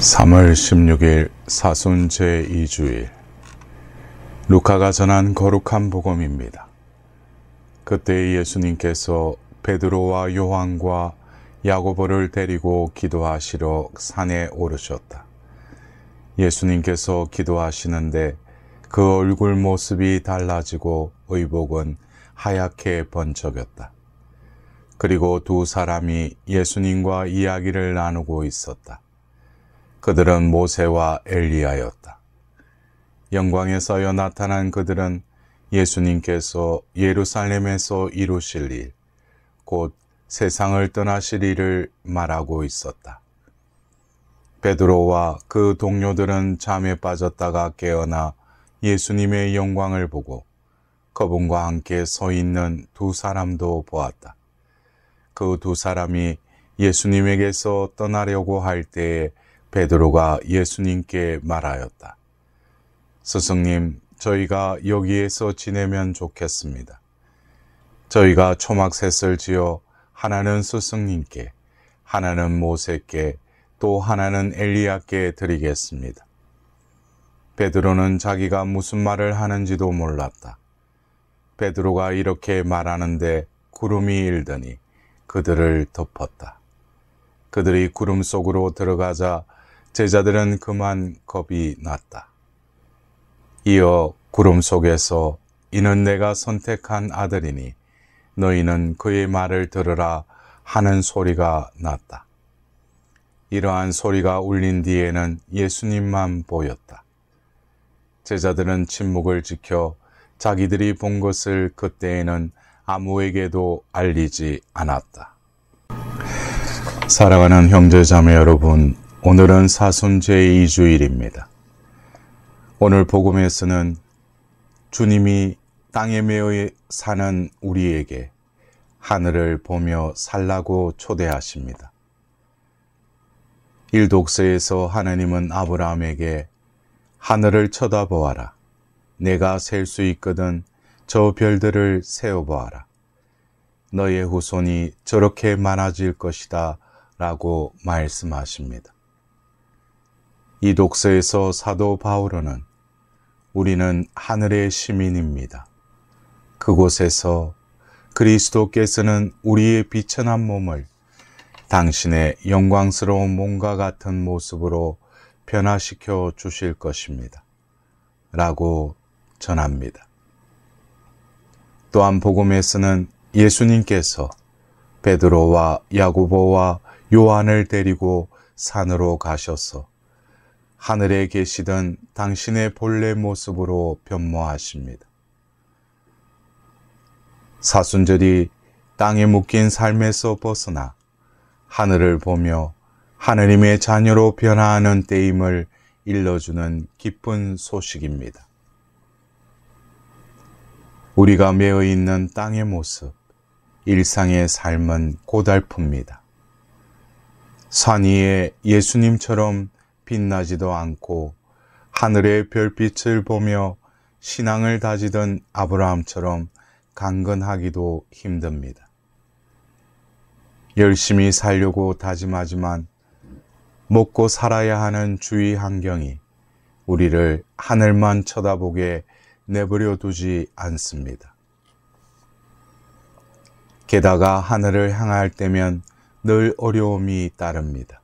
3월 16일 사순 제2주일 루카가 전한 거룩한 복음입니다. 그때 예수님께서 베드로와 요한과 야고보를 데리고 기도하시러 산에 오르셨다. 예수님께서 기도하시는데 그 얼굴 모습이 달라지고 의복은 하얗게 번쩍였다. 그리고 두 사람이 예수님과 이야기를 나누고 있었다. 그들은 모세와 엘리야였다. 영광에서여 나타난 그들은 예수님께서 예루살렘에서 이루실 일, 곧 세상을 떠나실 일을 말하고 있었다. 베드로와 그 동료들은 잠에 빠졌다가 깨어나 예수님의 영광을 보고 그분과 함께 서 있는 두 사람도 보았다. 그 두 사람이 예수님에게서 떠나려고 할 때에 베드로가 예수님께 말하였다. 스승님, 저희가 여기에서 지내면 좋겠습니다. 저희가 초막셋을 지어 하나는 스승님께, 하나는 모세께, 또 하나는 엘리야께 드리겠습니다. 베드로는 자기가 무슨 말을 하는지도 몰랐다. 베드로가 이렇게 말하는데 구름이 일더니 그들을 덮었다. 그들이 구름 속으로 들어가자 제자들은 그만 겁이 났다. 이어 구름 속에서 이는 내가 선택한 아들이니 너희는 그의 말을 들으라 하는 소리가 났다. 이러한 소리가 울린 뒤에는 예수님만 보였다. 제자들은 침묵을 지켜 자기들이 본 것을 그때에는 아무에게도 알리지 않았다. 사랑하는 형제자매 여러분, 오늘은 사순 제2주일입니다. 오늘 복음에서는 주님이 땅에 매여 사는 우리에게 하늘을 보며 살라고 초대하십니다. 일독서에서 하나님은 아브라함에게 하늘을 쳐다보아라. 내가 셀 수 있거든 저 별들을 세어보아라. 너의 후손이 저렇게 많아질 것이다 라고 말씀하십니다. 이 독서에서 사도 바울은 우리는 하늘의 시민입니다. 그곳에서 그리스도께서는 우리의 비천한 몸을 당신의 영광스러운 몸과 같은 모습으로 변화시켜 주실 것입니다. 라고 전합니다. 또한 복음에서는 예수님께서 베드로와 야고보와 요한을 데리고 산으로 가셔서 하늘에 계시던 당신의 본래 모습으로 변모하십니다. 사순절이 땅에 묶인 삶에서 벗어나 하늘을 보며 하느님의 자녀로 변화하는 때임을 일러주는 기쁜 소식입니다. 우리가 매여 있는 땅의 모습, 일상의 삶은 고달픕니다. 산 위에 예수님처럼 빛나지도 않고 하늘의 별빛을 보며 신앙을 다지던 아브라함처럼 강건하기도 힘듭니다. 열심히 살려고 다짐하지만 먹고 살아야 하는 주위 환경이 우리를 하늘만 쳐다보게 내버려 두지 않습니다. 게다가 하늘을 향할 때면 늘 어려움이 따릅니다.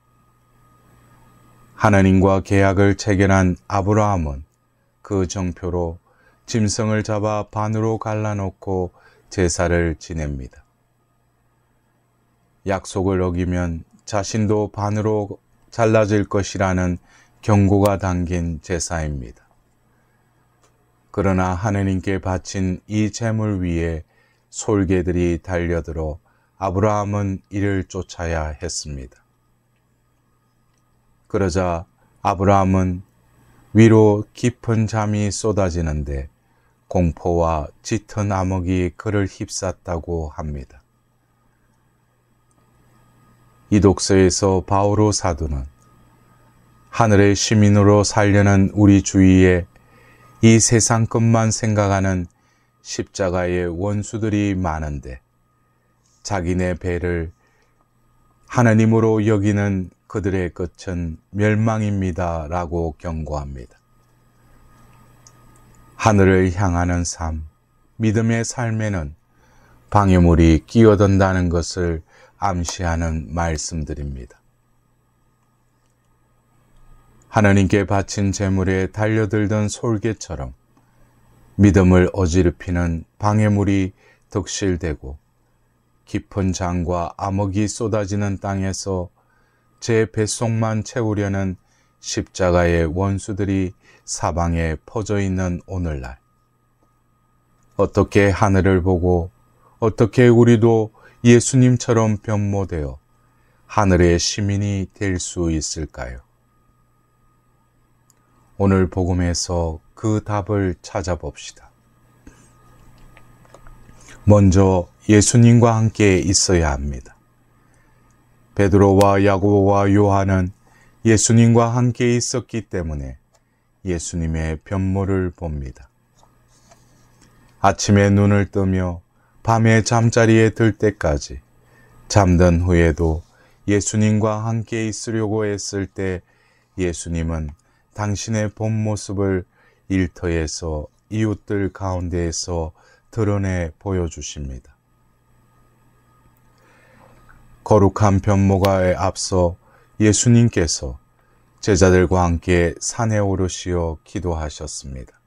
하나님과 계약을 체결한 아브라함은 그 정표로 짐승을 잡아 반으로 갈라놓고 제사를 지냅니다. 약속을 어기면 자신도 반으로 잘라질 것이라는 경고가 담긴 제사입니다. 그러나 하느님께 바친 이 제물 위에 솔개들이 달려들어 아브라함은 이를 쫓아야 했습니다. 그러자 아브라함은 위로 깊은 잠이 쏟아지는데 공포와 짙은 암흑이 그를 휩쌌다고 합니다. 이 독서에서 바오로 사도는 하늘의 시민으로 살려는 우리 주위에 이 세상 것만 생각하는 십자가의 원수들이 많은데 자기네 배를 하나님으로 여기는 그들의 끝은 멸망입니다. 라고 경고합니다. 하늘을 향하는 삶, 믿음의 삶에는 방해물이 끼어든다는 것을 암시하는 말씀들입니다. 하나님께 바친 제물에 달려들던 솔개처럼 믿음을 어지럽히는 방해물이 득실되고 깊은 장과 암흑이 쏟아지는 땅에서 제 뱃속만 채우려는 십자가의 원수들이 사방에 퍼져 있는 오늘날, 어떻게 하늘을 보고 어떻게 우리도 예수님처럼 변모되어 하늘의 시민이 될 수 있을까요? 오늘 복음에서 그 답을 찾아봅시다. 먼저 예수님과 함께 있어야 합니다. 베드로와 야고보와 요한은 예수님과 함께 있었기 때문에 예수님의 변모를 봅니다. 아침에 눈을 뜨며 밤에 잠자리에 들 때까지 잠든 후에도 예수님과 함께 있으려고 했을 때 예수님은 당신의 본 모습을 일터에서 이웃들 가운데에서 드러내 보여주십니다. 거룩한 변모가에 앞서 예수님께서 제자들과 함께 산에 오르시어 기도하셨습니다.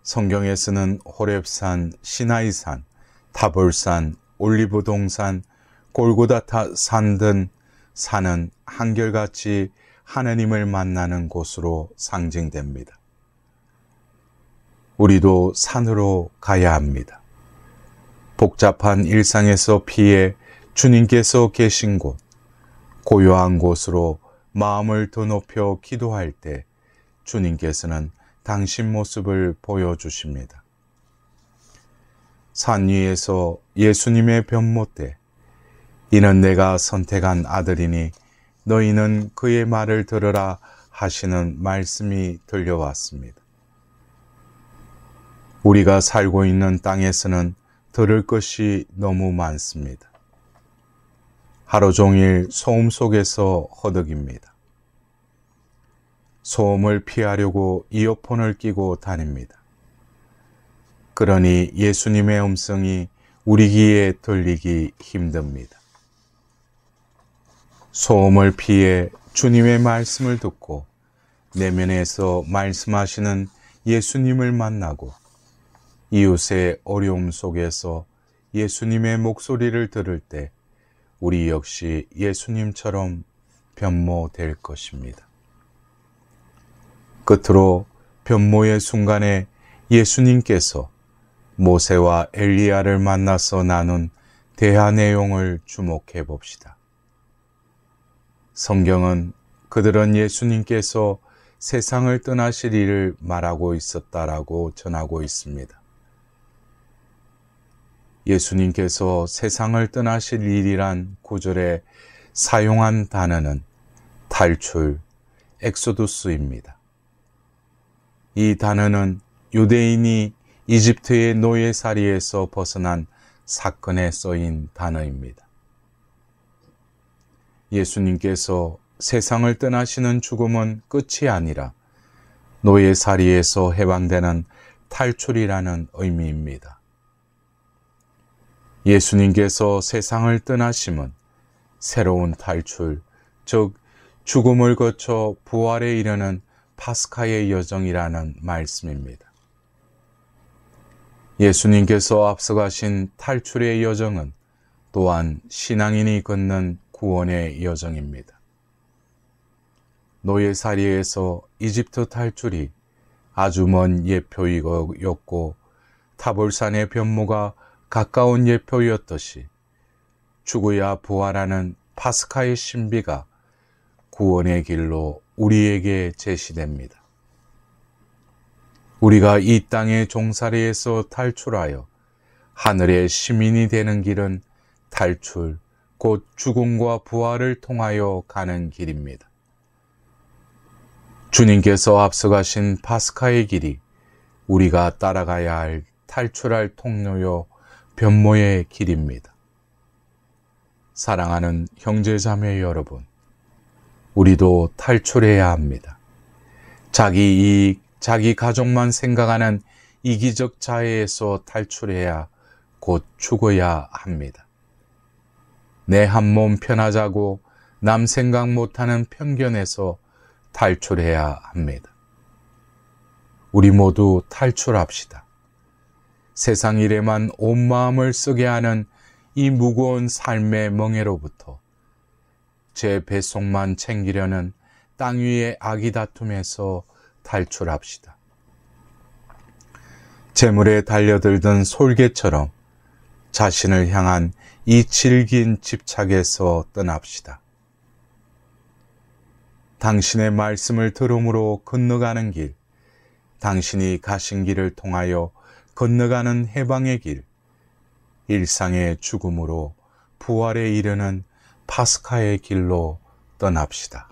성경에서는 호렙산, 시나이산, 타볼산, 올리브동산, 골고다타 산 등 산은 한결같이 하나님을 만나는 곳으로 상징됩니다. 우리도 산으로 가야 합니다. 복잡한 일상에서 피해 주님께서 계신 곳, 고요한 곳으로 마음을 더 높여 기도할 때 주님께서는 당신 모습을 보여주십니다. 산 위에서 예수님의 변모 때 이는 내가 선택한 아들이니 너희는 그의 말을 들으라 하시는 말씀이 들려왔습니다. 우리가 살고 있는 땅에서는 들을 것이 너무 많습니다. 하루 종일 소음 속에서 허덕입니다. 소음을 피하려고 이어폰을 끼고 다닙니다. 그러니 예수님의 음성이 우리 귀에 들리기 힘듭니다. 소음을 피해 주님의 말씀을 듣고 내면에서 말씀하시는 예수님을 만나고 이웃의 어려움 속에서 예수님의 목소리를 들을 때 우리 역시 예수님처럼 변모될 것입니다. 끝으로 변모의 순간에 예수님께서 모세와 엘리야를 만나서 나눈 대화 내용을 주목해 봅시다. 성경은 그들은 예수님께서 세상을 떠나실 일을 말하고 있었다라고 전하고 있습니다. 예수님께서 세상을 떠나실 일이란 구절에 사용한 단어는 탈출, 엑소두스입니다. 이 단어는 유대인이 이집트의 노예살이에서 벗어난 사건에 쓰인 단어입니다. 예수님께서 세상을 떠나시는 죽음은 끝이 아니라 노예살이에서 해방되는 탈출이라는 의미입니다. 예수님께서 세상을 떠나심은 새로운 탈출, 즉 죽음을 거쳐 부활에 이르는 파스카의 여정이라는 말씀입니다. 예수님께서 앞서가신 탈출의 여정은 또한 신앙인이 걷는 구원의 여정입니다. 노예살이에서 이집트 탈출이 아주 먼 예표이었고 타볼산의 변모가 가까운 예표였듯이 죽어야 부활하는 파스카의 신비가 구원의 길로 우리에게 제시됩니다. 우리가 이 땅의 종살이에서 탈출하여 하늘의 시민이 되는 길은 탈출, 곧 죽음과 부활을 통하여 가는 길입니다. 주님께서 앞서가신 파스카의 길이 우리가 따라가야 할 탈출할 통로요 변모의 길입니다. 사랑하는 형제자매 여러분, 우리도 탈출해야 합니다. 자기 이익, 자기 가족만 생각하는 이기적 자해에서 탈출해야 곧 죽어야 합니다. 내 한 몸 편하자고 남 생각 못하는 편견에서 탈출해야 합니다. 우리 모두 탈출합시다. 세상 일에만 온 마음을 쓰게 하는 이 무거운 삶의 멍에로부터 제 배속만 챙기려는 땅 위의 악의 다툼에서 탈출합시다. 재물에 달려들던 솔개처럼 자신을 향한 이 질긴 집착에서 떠납시다. 당신의 말씀을 들음으로 건너가는 길, 당신이 가신 길을 통하여 건너가는 해방의 길, 일상의 죽음으로 부활에 이르는 파스카의 길로 떠납시다.